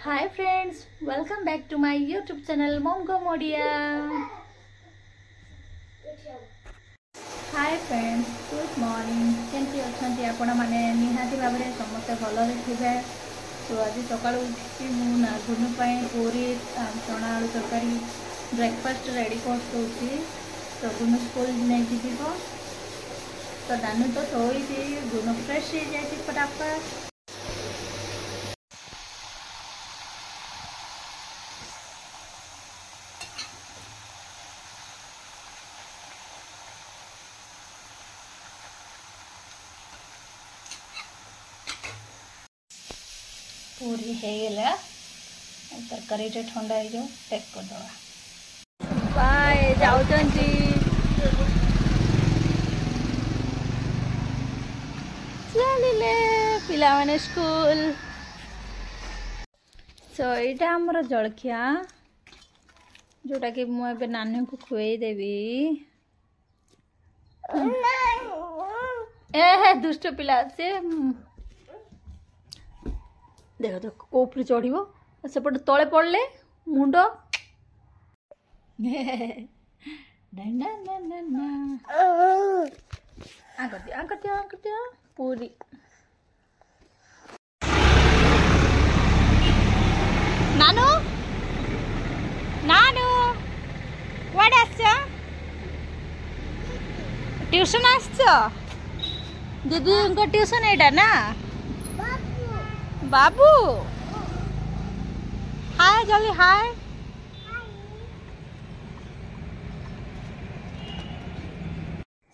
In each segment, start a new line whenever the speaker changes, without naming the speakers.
Hi friends, welcome back to my YouTube channel Mom Go Modia. Hi friends, good morning. केमती अछंती आपण माने निहाती भाबरे समस्त भल थे। तो आज सकाळ उठी मु गुनु पूरी चना आलू तरकारी ब्रेकफास्ट रेडी कर तो गुनु स्कूल नहीं जीव तो दानू तो शोई गुनु फ्रेश हो जाए फटाफट। पूरी हेगला तरकारी ठंडा हो पैक करदे बाय जाऊँ चलिए पिला माने स्कूल। सो यहाँ आमर जलखिया जोटा कि मुझे नानी को खुएदेवी। ए दुष्ट पिला से देख देख कोपरी चढ़ो सेपटे तले पड़े मुंड आगतिया पूरी नानू नानू कुआडे आस ट्यूशन आस दीदी ट्यूशन एटा ना बाबू हाय जल्दी हाय।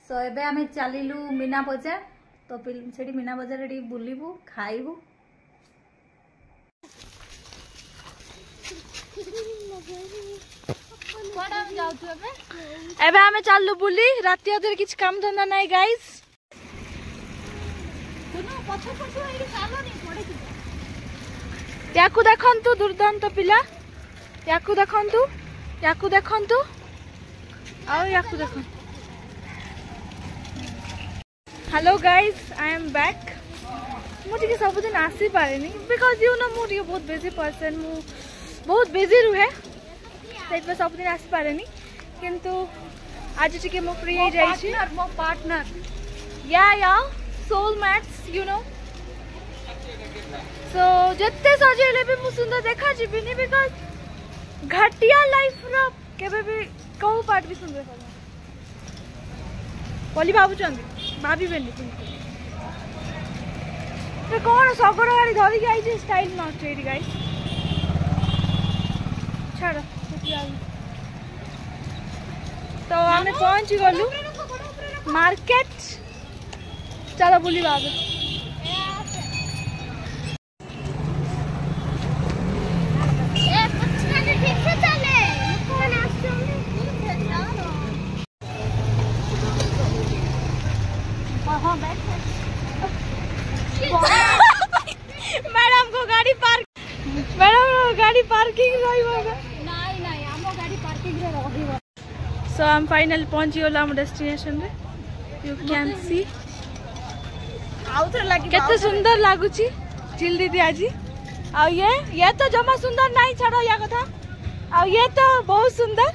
सो एबे आमे चलिलु मीना बजार तो सेठी मीना बजार रे बुलिबु खाइबु। कोडा हम जाउछु एबे आमे चललु बुली राति अदर किछ काम धंदा नाही गाइस। कोनो पछ पछ एडी सालो नहीं पड़े कि याकू देखंतु दुर्दांत पिला याकू देखंतु आओ याकू देखंतु। Hello guys I am back. मुझे सब दिन आसी पारे बिकॉज यू नो मुझे बहुत बिजी पर्सन मु बहुत बिजी रुहे से सब दिन आसी पारे किंतु आज टिके मो फ्री हो जाई मो पार्टनर या सोलमेट्स यू नो। सो जिते सजेले भी मु सुंदर देखा जीविनी बिकॉज घटिया लाइफ रो केबे भी कहू पार्ट भी सुंदर हो बोली भाभी बेनी तो कौन सगड़ गाड़ी धरिक आई स्टाइल नस्ट ये गाइस छाड़ तो आम पहुंची गलु मार्केट चलो बुली बाबू। मैडम को गाड़ी पार्किंग रही। सो हम फाइनल पहुंची गला हम डेस्टिनेशन रे यू कैन सी केते सुंदर लागुची चिल दीदी आज आ ये तो जमा सुंदर नहीं छाड़ो या कथा आ ये तो बहुत सुंदर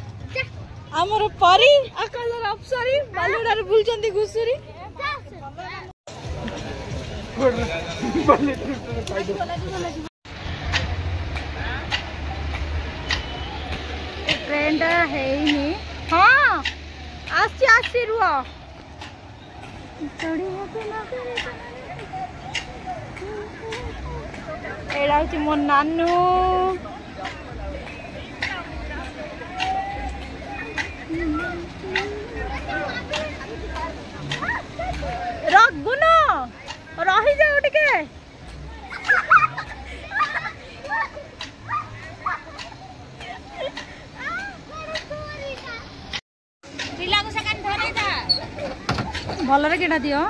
आमर परी आकाशर अप्सरी बालुडार बुलचंदी घुसुरी ट्रेन है हाँ आसी रुह एड़ा हूँ मो नानू गुनो रही जाओ टिके भलरे केटा दियो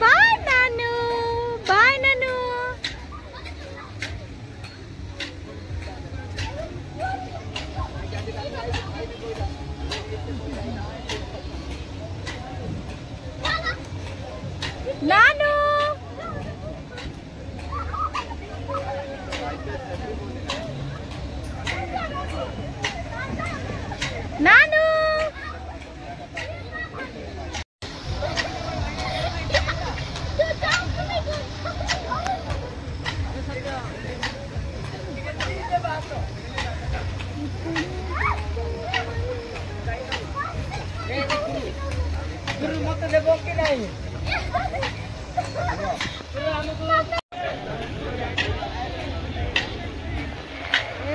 बाय नानू बाय नानू। नानू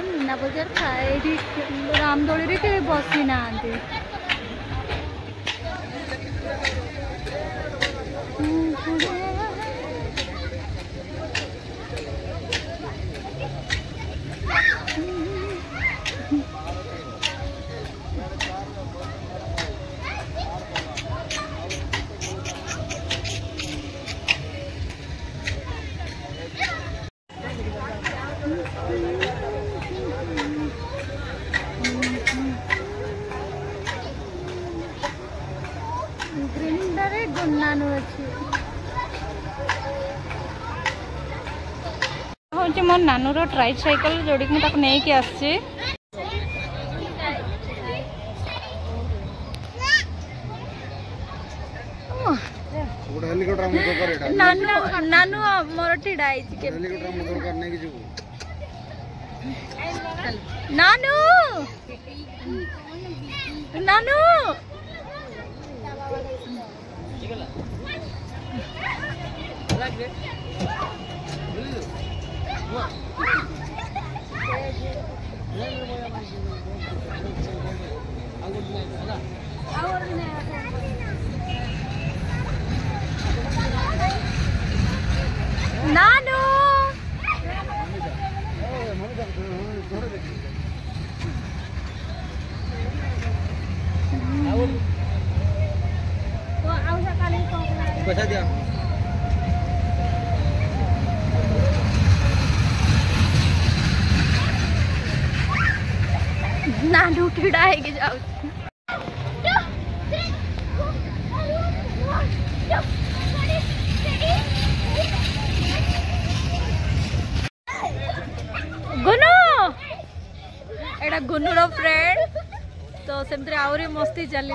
मीना बजार खाए रामदोली के बसी ना ग्रिंडर गुन्नानु अच्छी हूँ मोर नानूर ट्राइसाइकल जोड़ी मुझे नहीं कि आसची नानू नानू मोर ठिड़ा नानू नानू नानू पैसा दिया नानू ठिड़ा है जाऊ गुनु एटा गुनुर फ्रेंड तो सेमते आउरी मस्ती चली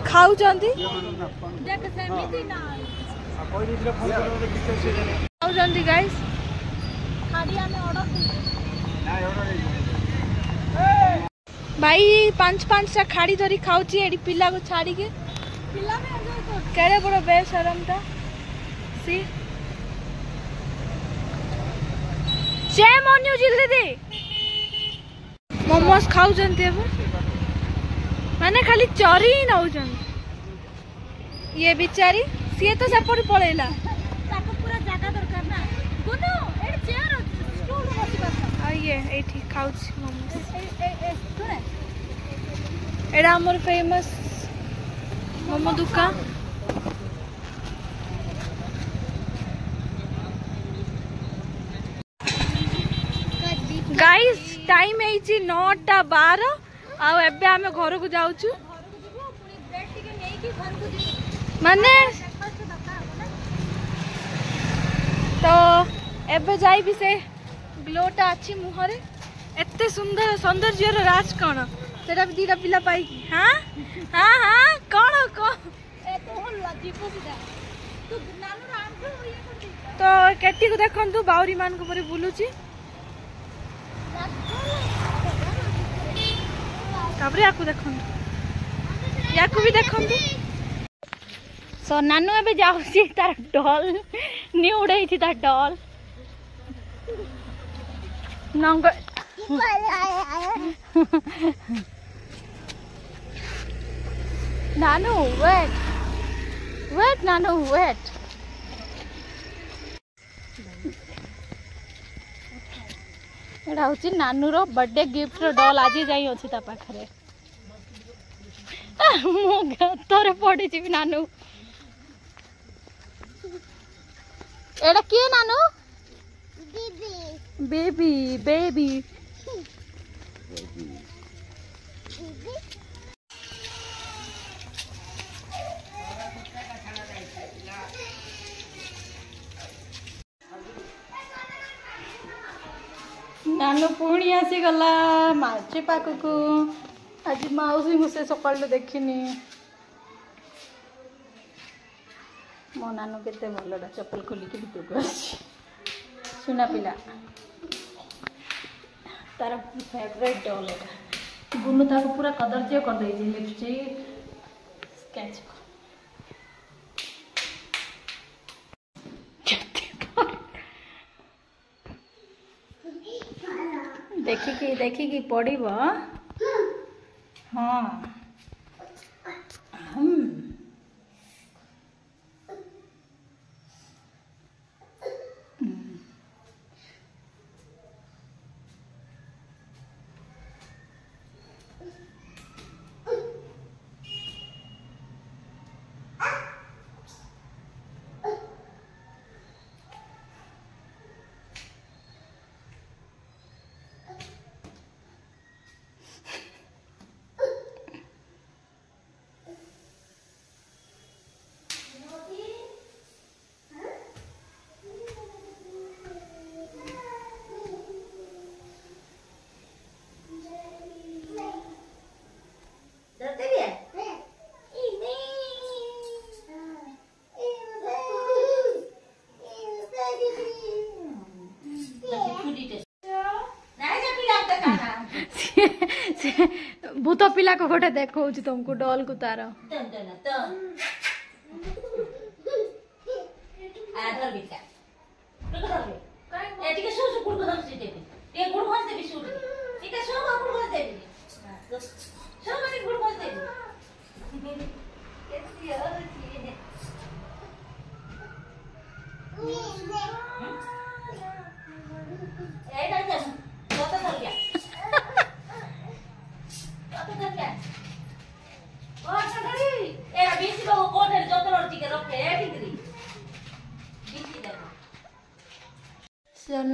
खाऊ खाऊ गाइस भाई 5-5टा खाड़ी धरी खाऊची एडी पिला को छाड़ी के पिला में केड़े बड़ बेशरमटा सी जे मन्यू जल्दी दे मोमोस खाऊ जंती माने खाली चरी ही नौ ये बिचारी सी तो सेपट पड़ेला पूरा जगह दरकार ना गुनु एड चेयर स्टूल बसी बस आ ये एठी खाउछ मोमोस सुने एडा हमर फेमस मोमो दुकान गाइस टाइम है 9:12 आउ एबे आमे घर को जाउछु माने तो एबे जाई भी से ग्लोटा अच्छी मुहरे एते सुंदर सौंदर्यर राज कौन सेटा भी दीटा पिला पाई हां हां हां कौन को ए तो लजी को सीधा तू नानु राम को ये करती तो केटी को देखंतु बाउरी मान को परे बुलुची ताबरे आकु देखंतु याकु भी देखंतु सो नानू एबे जाउची तार डॉल नी उड़ाई थी तार डॉल नंग नानू वेट वेट नानू वेट एटा होची नानू रो बर्थडे गिफ्ट रो डॉल आज जाई अछि ता पाखरे मो तोरे पड़ी छी नानू एटा के नानू बेबी बेबी पुणी आसीगला माउसी पाखक आज माउसी मुझे सकाल देखनी मो नानू केते भलटा चप्पल खोलिकी भितर को सुना पिला तार फेवरेट डॉल है गुनु ताको पूरा कदर्य कर देछि लिपस्टिक स्केच देखिकी पड़िबो हाँ भूत पिला को गोटे देखो तुमको डॉल को तार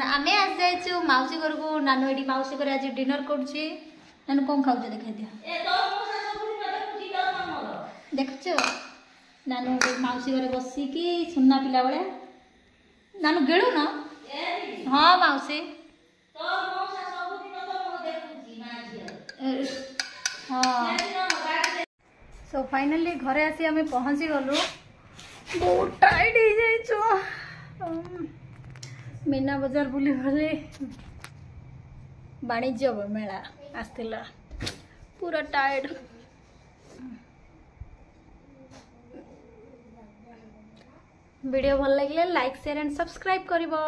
आमे आज जाइछु माउसी घर को नानू एडी माउसी घर आज डिनर करछि नानू कोन खाउ जे देखाइ दिया ए तो मोसा सब दिन देखुछि तो हमर देखछु नानू माउसी घर बसी की सुन्ना पिला बळे नानू गेळु ना हां माउसी तो मोसा सब दिन तो मो देखुछि माजी हां सो फाइनली घरे आसी आमे पहुंची गलु बहुत टाइट हो जाइछु मीना बजार बुली भले वाणिज्य मेला आसला पूरा टायर्ड वीडियो भल लगे लाइक शेयर एंड सब्सक्राइब करिबो।